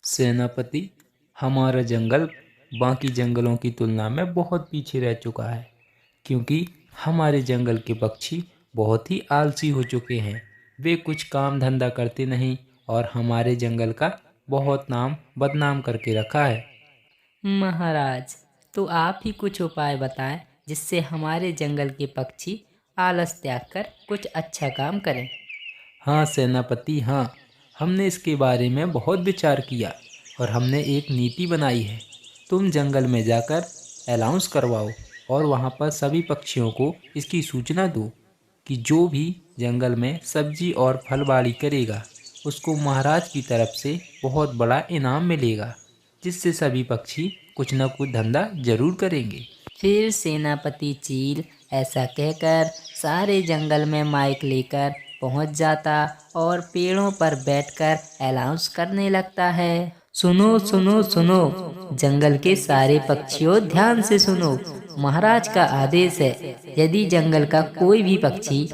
सेनापति, हमारा जंगल बाकी जंगलों की तुलना में बहुत पीछे रह चुका है, क्योंकि हमारे जंगल के पक्षी बहुत ही आलसी हो चुके हैं। वे कुछ काम धंधा करते नहीं और हमारे जंगल का बहुत नाम बदनाम करके रखा है। महाराज, तो आप ही कुछ उपाय बताएं जिससे हमारे जंगल के पक्षी आलस त्याग कर कुछ अच्छा काम करें। हाँ सेनापति, हाँ, हमने इसके बारे में बहुत विचार किया और हमने एक नीति बनाई है। तुम जंगल में जाकर अनाउंस करवाओ और वहाँ पर सभी पक्षियों को इसकी सूचना दो कि जो भी जंगल में सब्जी और फलबाड़ी करेगा उसको महाराज की तरफ से बहुत बड़ा इनाम मिलेगा, जिससे सभी पक्षी कुछ न कुछ धंधा जरूर करेंगे। फिर सेनापति चील ऐसा कहकर सारे जंगल में माइक लेकर पहुंच जाता और पेड़ों पर बैठकर अनाउंस करने लगता है। सुनो सुनो सुनो, जंगल के सारे पक्षियों ध्यान से सुनो। महाराज का आदेश है, यदि जंगल का कोई भी पक्षी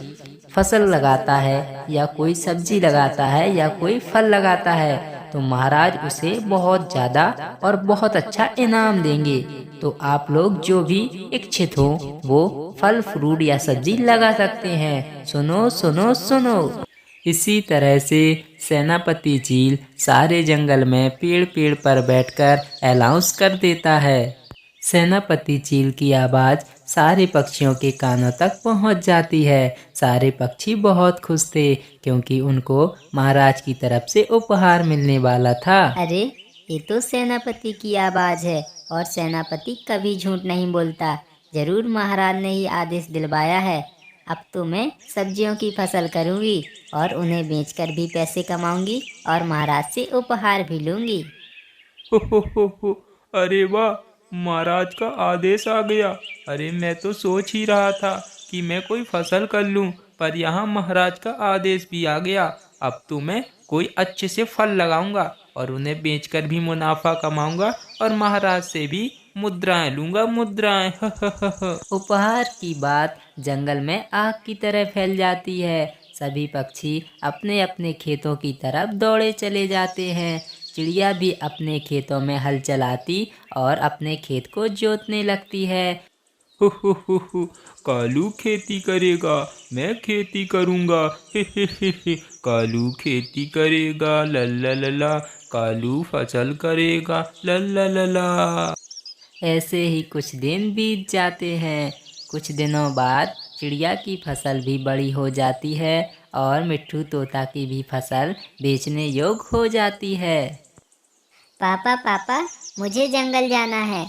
फसल लगाता है या कोई सब्जी लगाता है या कोई फल लगाता है तो महाराज उसे बहुत ज़्यादा और बहुत अच्छा इनाम देंगे। तो आप लोग जो भी इच्छित हो वो फल फ्रूट या सब्जी लगा सकते हैं। सुनो सुनो सुनो। इसी तरह से सेनापति चील सारे जंगल में पेड़ पेड़ पर बैठकर अनाउंस कर देता है। सेनापति चील की आवाज़ सारे पक्षियों के कानों तक पहुंच जाती है। सारे पक्षी बहुत खुश थे क्योंकि उनको महाराज की तरफ से उपहार मिलने वाला था। अरे, ये तो सेनापति की आवाज है और सेनापति कभी झूठ नहीं बोलता। जरूर महाराज ने ही आदेश दिलवाया है। अब तो मैं सब्जियों की फसल करूंगी और उन्हें बेचकर भी पैसे कमाऊंगी और महाराज से उपहार भी लूंगी। हो, अरे वाह, महाराज का आदेश आ गया। अरे मैं तो सोच ही रहा था कि मैं कोई फसल कर लूं, पर यहाँ महाराज का आदेश भी आ गया। अब तो मैं कोई अच्छे से फल लगाऊंगा और उन्हें बेचकर भी मुनाफा कमाऊंगा और महाराज से भी मुद्राएं लूंगा, मुद्राएं। उपहार की बात जंगल में आग की तरह फैल जाती है। सभी पक्षी अपने अपने खेतों की तरफ दौड़े चले जाते हैं। चिड़िया भी अपने खेतों में हल चलाती और अपने खेत को जोतने लगती है। हो, कालू खेती करेगा, मैं खेती करूंगा। हे, कालू खेती करेगा, लल्ला लला, कालू फसल करेगा, लल्ला लला। ऐसे ही कुछ दिन बीत जाते हैं। कुछ दिनों बाद चिड़िया की फसल भी बड़ी हो जाती है और मिट्ठू तोता की भी फसल बेचने योग्य हो जाती है। पापा पापा, मुझे जंगल जाना है।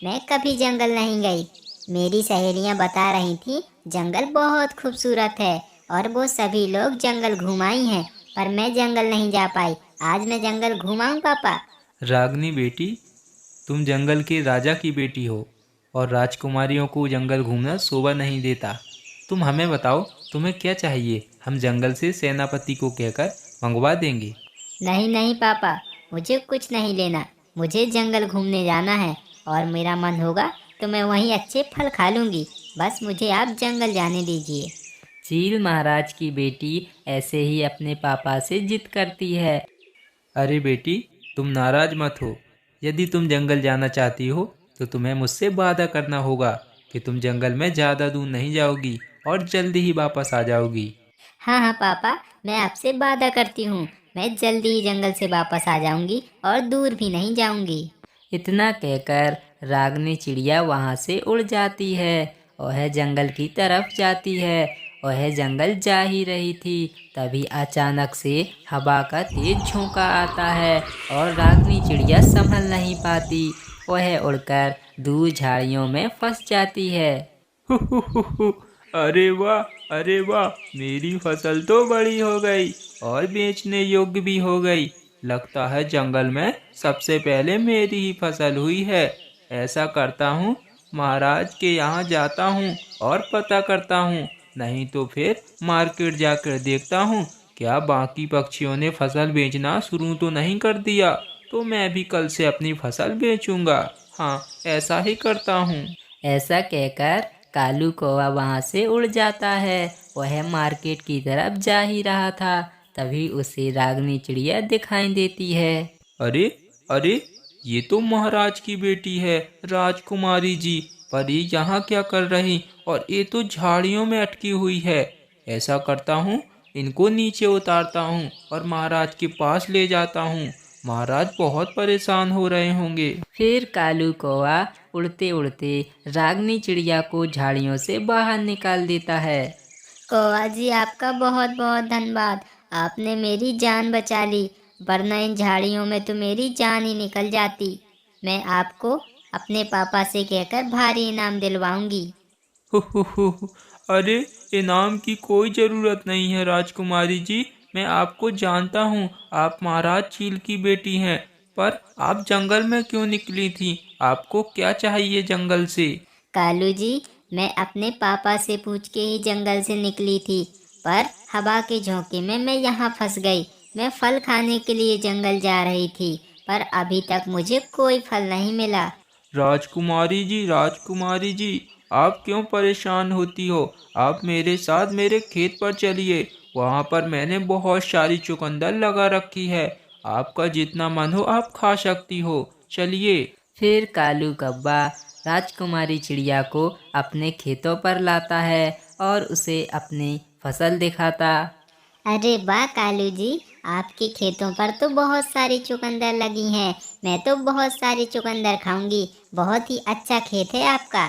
मैं कभी जंगल नहीं गई। मेरी सहेलियां बता रही थी जंगल बहुत खूबसूरत है और वो सभी लोग जंगल घुमाई हैं, पर मैं जंगल नहीं जा पाई। आज मैं जंगल घुमाऊं पापा। रागनी बेटी, तुम जंगल के राजा की बेटी हो और राजकुमारियों को जंगल घूमना शोभा नहीं देता। तुम हमें बताओ, तुम्हें क्या चाहिए? हम जंगल से सेनापति को कहकर मंगवा देंगे। नहीं नहीं पापा, मुझे कुछ नहीं लेना। मुझे जंगल घूमने जाना है और मेरा मन होगा तो मैं वहीं अच्छे फल खा लूंगी। बस मुझे आप जंगल जाने दीजिए। चील महाराज की बेटी ऐसे ही अपने पापा से जिद करती है। अरे बेटी, तुम नाराज मत हो। यदि तुम जंगल जाना चाहती हो तो तुम्हें मुझसे वादा करना होगा कि तुम जंगल में ज़्यादा दूर नहीं जाओगी और जल्दी ही वापस आ जाओगी। हाँ हाँ पापा, मैं आपसे वादा करती हूँ। मैं जल्दी ही जंगल से वापस आ जाऊंगी और दूर भी नहीं जाऊंगी। इतना कहकर रागनी चिड़िया वहाँ से उड़ जाती है। वह जंगल की तरफ जाती है। वह जंगल जा ही रही थी, तभी अचानक से हवा का तेज झोंका आता है और रागनी चिड़िया संभल नहीं पाती। वह उड़कर दूर झाड़ियों में फंस जाती है। अरे वाह, अरे वाह, मेरी फसल तो बड़ी हो गई और बेचने योग्य भी हो गई। लगता है जंगल में सबसे पहले मेरी ही फसल हुई है। ऐसा करता हूँ, महाराज के यहाँ जाता हूँ और पता करता हूँ। नहीं तो फिर मार्केट जाकर देखता हूँ क्या बाकी पक्षियों ने फसल बेचना शुरू तो नहीं कर दिया। तो मैं भी कल से अपनी फसल बेचूंगा। हाँ, ऐसा ही करता हूँ। ऐसा कहकर कालू कौवा वहाँ से उड़ जाता है। वह मार्केट की तरफ जा ही रहा था, तभी उसे रागनी चिड़िया दिखाई देती है। अरे, अरे, ये तो महाराज की बेटी है, राजकुमारी जी। पर ये यहाँ क्या कर रही? और ये तो झाड़ियों में अटकी हुई है। ऐसा करता हूँ, इनको नीचे उतारता हूँ और महाराज के पास ले जाता हूँ। महाराज बहुत परेशान हो रहे होंगे। फिर कालू कौवा उड़ते उड़ते रागनी चिड़िया को झाड़ियों से बाहर निकाल देता है। कौवा जी, आपका बहुत बहुत धन्यवाद। आपने मेरी जान बचा ली, वरना इन झाड़ियों में तो मेरी जान ही निकल जाती। मैं आपको अपने पापा से कहकर भारी इनाम दिलवाऊंगी। हु। अरे, इनाम की कोई ज़रूरत नहीं है राजकुमारी जी। मैं आपको जानता हूँ, आप महाराज चील की बेटी हैं। पर आप जंगल में क्यों निकली थी? आपको क्या चाहिए जंगल से? कालू जी, मैं अपने पापा से पूछ के ही जंगल से निकली थी, पर हवा के झोंके में मैं यहाँ फंस गई। मैं फल खाने के लिए जंगल जा रही थी, पर अभी तक मुझे कोई फल नहीं मिला। राजकुमारी जी, आप क्यों परेशान होती हो? आप मेरे साथ मेरे खेत पर चलिए। वहाँ पर मैंने बहुत सारी चुकंदर लगा रखी है। आपका जितना मन हो आप खा सकती हो। चलिए। फिर कालू कौवा राजकुमारी चिड़िया को अपने खेतों पर लाता है और उसे अपनी फसल दिखाता। अरे वाह कालू जी, आपके खेतों पर तो बहुत सारी चुकंदर लगी हैं। मैं तो बहुत सारी चुकंदर खाऊंगी। बहुत ही अच्छा खेत है आपका।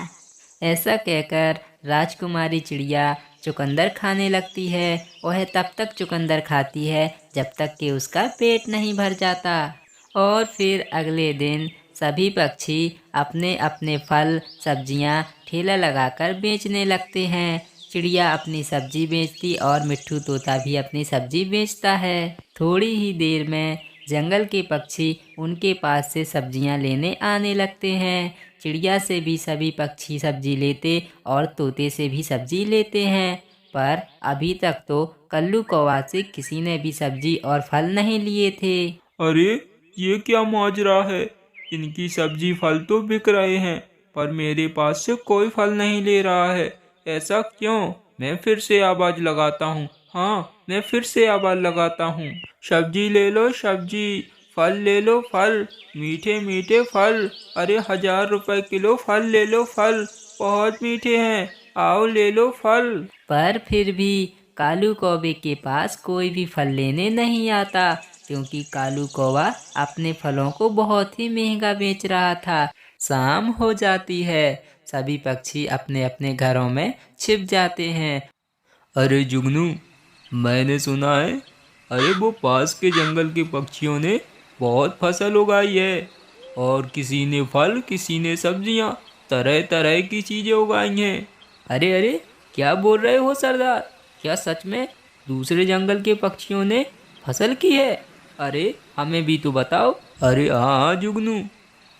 ऐसा कहकर राजकुमारी चिड़िया चुकंदर खाने लगती है। वह तब तक चुकंदर खाती है जब तक कि उसका पेट नहीं भर जाता। और फिर अगले दिन सभी पक्षी अपने अपने फल सब्जियां ठेला लगाकर बेचने लगते हैं। चिड़िया अपनी सब्जी बेचती और मिट्ठू तोता भी अपनी सब्जी बेचता है। थोड़ी ही देर में जंगल के पक्षी उनके पास से सब्जियां लेने आने लगते हैं। चिड़िया से भी सभी पक्षी सब्जी लेते और तोते से भी सब्जी लेते हैं। पर अभी तक तो कल्लू कौवा से किसी ने भी सब्जी और फल नहीं लिए थे। अरे, ये क्या माजरा है? इनकी सब्जी फल तो बिक रहे हैं, पर मेरे पास से कोई फल नहीं ले रहा है। ऐसा क्यों? मैं फिर से आवाज लगाता हूँ। हाँ, मैं फिर से आवाज लगाता हूँ। सब्जी ले लो सब्जी, फल ले लो फल, मीठे मीठे फल। अरे, 1000 रुपए किलो फल ले लो फल, बहुत मीठे हैं, आओ ले लो फल। पर फिर भी कालू कौवे के पास कोई भी फल लेने नहीं आता, क्योंकि कालू कौवा अपने फलों को बहुत ही महंगा बेच रहा था। शाम हो जाती है, सभी पक्षी अपने अपने घरों में छिप जाते हैं। अरे जुगनू, मैंने सुना है, अरे वो पास के जंगल के पक्षियों ने बहुत फसल उगाई है। और किसी ने फल, किसी ने सब्जियां, तरह तरह की चीजें उगाई हैं। अरे अरे, क्या बोल रहे हो सरदार? क्या सच में दूसरे जंगल के पक्षियों ने फसल की है? अरे हमें भी तो बताओ। अरे हाँ जुगनू,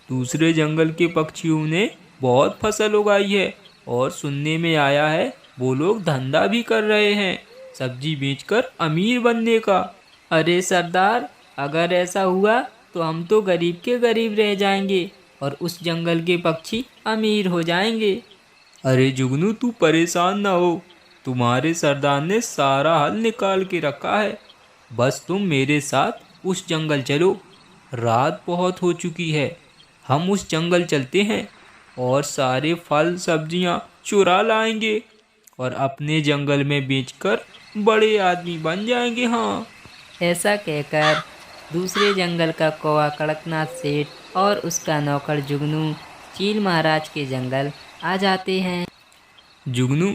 दूसरे जंगल के पक्षियों ने बहुत फसल उगाई है। और सुनने में आया है वो लोग धंधा भी कर रहे हैं, सब्जी बेचकर अमीर बनने का। अरे सरदार, अगर ऐसा हुआ तो हम तो गरीब के गरीब रह जाएंगे और उस जंगल के पक्षी अमीर हो जाएंगे। अरे जुगनू, तू परेशान ना हो, तुम्हारे सरदार ने सारा हल निकाल के रखा है। बस तुम मेरे साथ उस जंगल चलो। रात बहुत हो चुकी है, हम उस जंगल चलते हैं और सारे फल सब्जियां चुरा लाएंगे और अपने जंगल में बेचकर बड़े आदमी बन जाएंगे। हाँ। ऐसा कहकर दूसरे जंगल का कौवा कड़कनाथ सेठ और उसका नौकर जुगनू चील महाराज के जंगल आ जाते हैं। जुगनू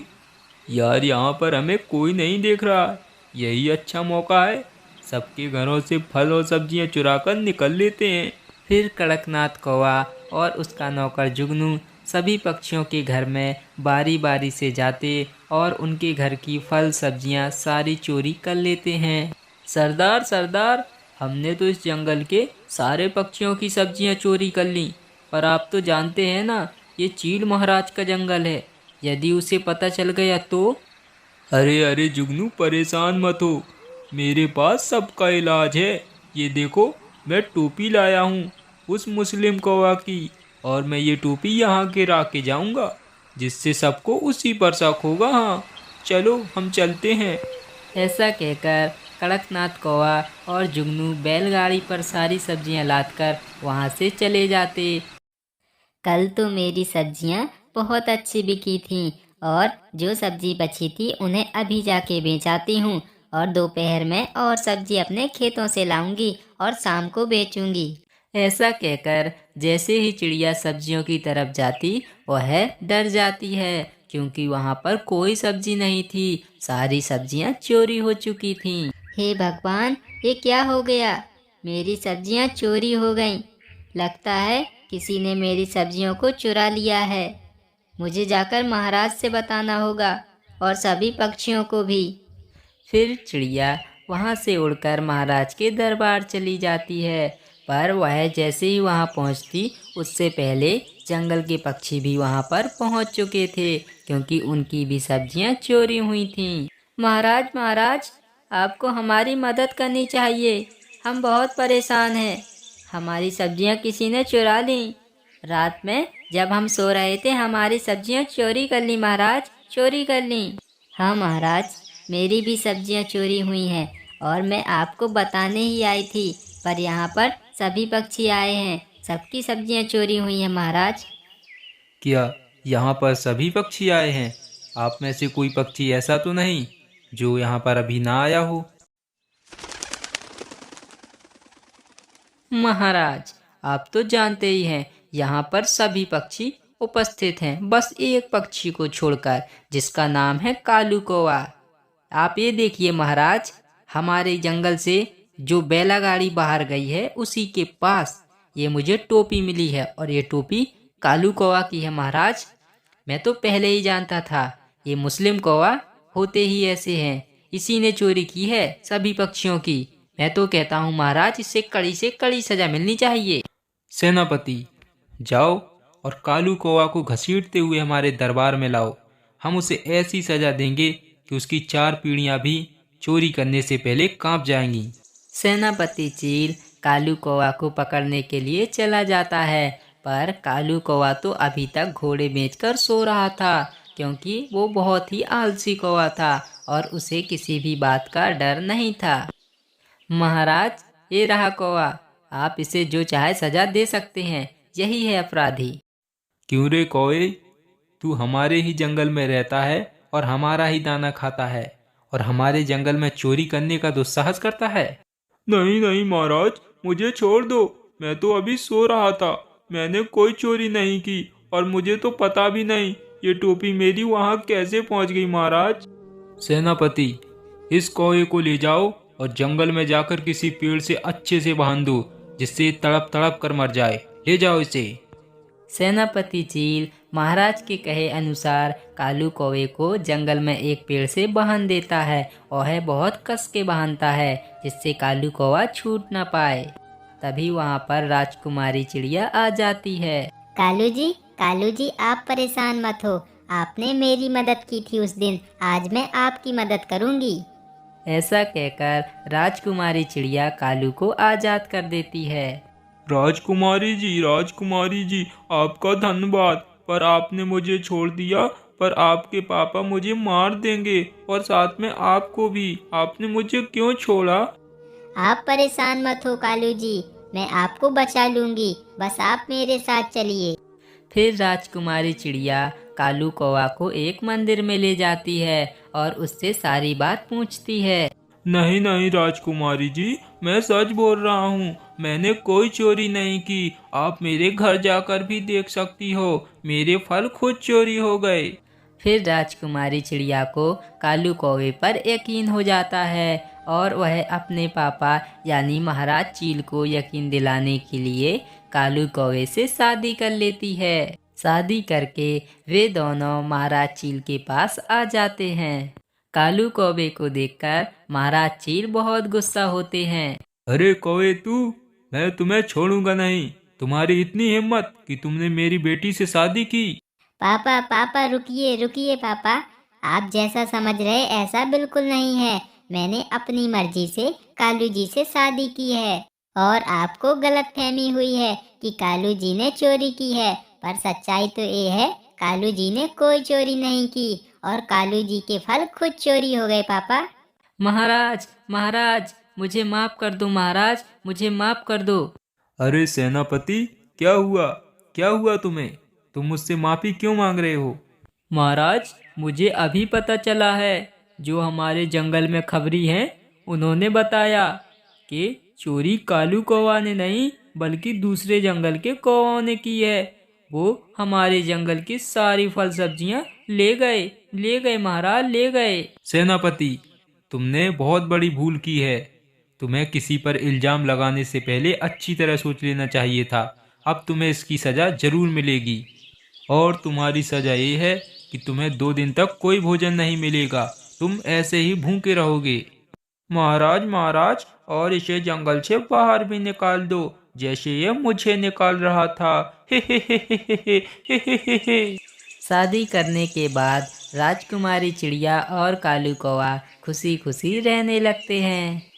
यार, यहाँ पर हमें कोई नहीं देख रहा, यही अच्छा मौका है, सबके घरों से फल और सब्जियां चुराकर निकल लेते हैं। फिर कड़कनाथ कौवा और उसका नौकर जुगनू सभी पक्षियों के घर में बारी बारी से जाते और उनके घर की फल सब्जियां सारी चोरी कर लेते हैं। सरदार सरदार, हमने तो इस जंगल के सारे पक्षियों की सब्जियां चोरी कर ली, पर आप तो जानते हैं ना, ये चील महाराज का जंगल है, यदि उसे पता चल गया तो? अरे अरे जुगनू, परेशान मत हो, मेरे पास सबका इलाज है। ये देखो, मैं टोपी लाया हूँ उस मुस्लिम कौवा की, और मैं ये टोपी यहाँ के रख के जाऊँगा, जिससे सबको उसी पर शक होगा। हाँ, चलो हम चलते हैं। ऐसा कहकर कड़कनाथ कौवा और जुगनू बैलगाड़ी पर सारी सब्जियां लादकर वहां से चले जाते। कल तो मेरी सब्जियां बहुत अच्छी बिकी थीं और जो सब्जी बची थी उन्हें अभी जाके बेच आती हूँ और दोपहर में और सब्जी अपने खेतों से लाऊंगी और शाम को बेचूंगी। ऐसा कहकर जैसे ही चिड़िया सब्जियों की तरफ जाती वह डर जाती है, क्योंकि वहां पर कोई सब्जी नहीं थी, सारी सब्जियां चोरी हो चुकी थीं। हे भगवान, ये क्या हो गया? मेरी सब्जियां चोरी हो गईं। लगता है किसी ने मेरी सब्जियों को चुरा लिया है। मुझे जाकर महाराज से बताना होगा और सभी पक्षियों को भी। फिर चिड़िया वहां से उड़कर महाराज के दरबार चली जाती है, पर वह जैसे ही वहां पहुंचती उससे पहले जंगल के पक्षी भी वहां पर पहुंच चुके थे, क्योंकि उनकी भी सब्जियां चोरी हुई थीं। महाराज महाराज, आपको हमारी मदद करनी चाहिए। हम बहुत परेशान हैं। हमारी सब्जियां किसी ने चुरा ली। रात में जब हम सो रहे थे हमारी सब्जियां चोरी कर ली महाराज, चोरी कर ली। हाँ महाराज, मेरी भी सब्जियां चोरी हुई हैं और मैं आपको बताने ही आई थी, पर यहाँ पर सभी पक्षी आए हैं, सबकी सब्जियां चोरी हुई हैं महाराज। क्या यहाँ पर सभी पक्षी आए हैं? आप में से कोई पक्षी ऐसा तो नहीं जो यहाँ पर अभी ना आया हो? महाराज, आप तो जानते ही हैं यहाँ पर सभी पक्षी उपस्थित हैं, बस एक पक्षी को छोड़कर, जिसका नाम है कालू कौवा। आप ये देखिए महाराज, हमारे जंगल से जो बैलागाड़ी बाहर गई है उसी के पास ये मुझे टोपी मिली है और ये टोपी कालू कौवा की है महाराज। मैं तो पहले ही जानता था, ये मुस्लिम कौवा होते ही ऐसे हैं, इसी ने चोरी की है सभी पक्षियों की। मैं तो कहता हूँ महाराज, इससे कड़ी से कड़ी सजा मिलनी चाहिए। सेनापति, जाओ और कालू कौवा को घसीटते हुए हमारे दरबार में लाओ। हम उसे ऐसी सजा देंगे कि उसकी 4 पीढ़ियां भी चोरी करने से पहले कांप जाएंगी। सेनापति चील कालू कौवा को पकड़ने के लिए चला जाता है, पर कालू कौवा तो अभी तक घोड़े बेचकर सो रहा था, क्योंकि वो बहुत ही आलसी कौवा था और उसे किसी भी बात का डर नहीं था। महाराज, ये रहा कौवा, आप इसे जो चाहे सजा दे सकते हैं, यही है अपराधी। क्यों रे कौवे, तू हमारे ही जंगल में रहता है और हमारा ही दाना खाता है और हमारे जंगल में चोरी करने का दुस्साहस करता है? नहीं नहीं महाराज, मुझे छोड़ दो। मैं तो अभी सो रहा था, मैंने कोई चोरी नहीं की और मुझे तो पता भी नहीं ये टोपी मेरी वहां कैसे पहुंच गई महाराज। सेनापति, इस कौवे को ले जाओ और जंगल में जाकर किसी पेड़ से अच्छे से बांध दो, जिससे तड़प तड़प कर मर जाए। ले जाओ इसे। सेनापति चील महाराज के कहे अनुसार कालू कौवे को जंगल में एक पेड़ से बांध देता है और वह बहुत कस के बांधता है, जिससे कालू कौवा छूट न पाए। तभी वहाँ पर राजकुमारी चिड़िया आ जाती है। कालू जी आप परेशान मत हो। आपने मेरी मदद की थी उस दिन, आज मैं आपकी मदद करूंगी। ऐसा कहकर राजकुमारी चिड़िया कालू को आजाद कर देती है। राजकुमारी जी, आपका धन्यवाद, पर आपने मुझे छोड़ दिया, पर आपके पापा मुझे मार देंगे और साथ में आपको भी। आपने मुझे क्यों छोड़ा? आप परेशान मत हो कालू जी, मैं आपको बचा लूंगी, बस आप मेरे साथ चलिए। फिर राजकुमारी चिड़िया कालू कौवा को एक मंदिर में ले जाती है और उससे सारी बात पूछती है। नहीं नहीं राजकुमारी जी, मैं सच बोल रहा हूँ, मैंने कोई चोरी नहीं की। आप मेरे घर जाकर भी देख सकती हो, मेरे फल खुद चोरी हो गए। फिर राजकुमारी चिड़िया को कालू कौवे पर यकीन हो जाता है और वह अपने पापा यानी महाराज चील को यकीन दिलाने के लिए कालू कौवे से शादी कर लेती है। शादी करके वे दोनों महाराज चील के पास आ जाते हैं। कालू कौवे को देखकर महाराज चील बहुत गुस्सा होते हैं। अरे कौवे तू, मैं तुम्हें छोड़ूंगा नहीं। तुम्हारी इतनी हिम्मत कि तुमने मेरी बेटी से शादी की। पापा रुकिए पापा, आप जैसा समझ रहे ऐसा बिल्कुल नहीं है। मैंने अपनी मर्जी से कालू जी से शादी की है और आपको गलतफहमी हुई है कि कालू जी ने चोरी की है, पर सच्चाई तो ये है कालू जी ने कोई चोरी नहीं की और कालू जी के फल खुद चोरी हो गए पापा। महाराज महाराज, मुझे माफ कर दो महाराज, मुझे माफ कर दो। अरे सेनापति, क्या हुआ तुम्हें? तुम मुझसे माफी क्यों मांग रहे हो? महाराज, मुझे अभी पता चला है, जो हमारे जंगल में खबरी हैं उन्होंने बताया कि चोरी कालू कौवा ने नहीं बल्कि दूसरे जंगल के कौवाओं ने की है। वो हमारे जंगल की सारी फल सब्जियां ले गए महाराज, ले गए। सेनापति, तुमने बहुत बड़ी भूल की है। तुम्हें किसी पर इल्जाम लगाने से पहले अच्छी तरह सोच लेना चाहिए था। अब तुम्हें इसकी सजा जरूर मिलेगी। और तुम्हारी सजा ये है कि तुम्हें 2 दिन तक कोई भोजन नहीं मिलेगा। तुम ऐसे ही भूखे रहोगे। महाराज, और इसे जंगल से बाहर भी निकाल दो, जैसे ये मुझे निकाल रहा था। हे हे हे हे हे हे हे हे हे। शादी करने के बाद राजकुमारी चिड़िया और कालू कौवा खुशी खुशी रहने लगते हैं।